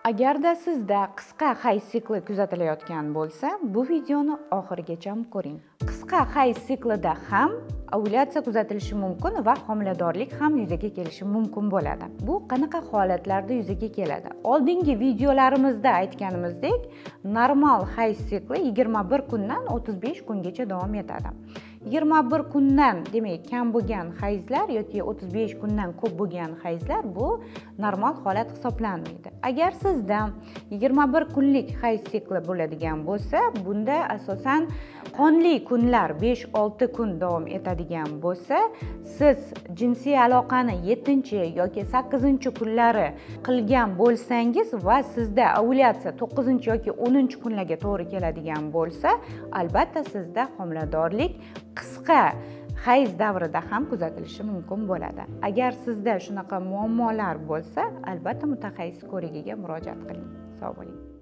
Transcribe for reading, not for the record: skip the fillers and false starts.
Agarda sizda qisqa hayz sikli kuzatilayotgan bo'lsa, bu videoni oxirigacha ko'ring. Qisqa hayz siklida ham ovulyatsiya kuzatilishi mumkin va homiladorlik ham yuzaga kelishi mumkin bo'ladi. Bu qanaqa holatlarda yuzaga keladi? Oldingi videolarimizda aytganimizdek, normal hayz sikli 21 kundan 35 kungacha davom etadi. 21 kundan, demak, kam bo'lgan hayzlar yoki 35 kundan ko'p bo'lgan hayzlar bu normal holat hisoblanmaydi. Agar sizda 21 kunlik hayz sikli bo'ladigan bo'lsa, bunda asosan qonli kunlar 5-6 kun davom etadigan bo'lsa, siz jinsiy aloqani 7 yoki 8 kunlari qilgan bo'lsangiz va sizda ovulyatsiya 9 yoki 10 kunlarga to'g'ri keladigan bo'lsa, albatta sizda homiladorlik qisqa hayz davrida ham kuzatilishi mumkin bo'ladi. Agar sizda shunaqa muammolar bo'lsa, albatta mutaxassis ko'rigiga murojaat qiling. Sog' bo'ling.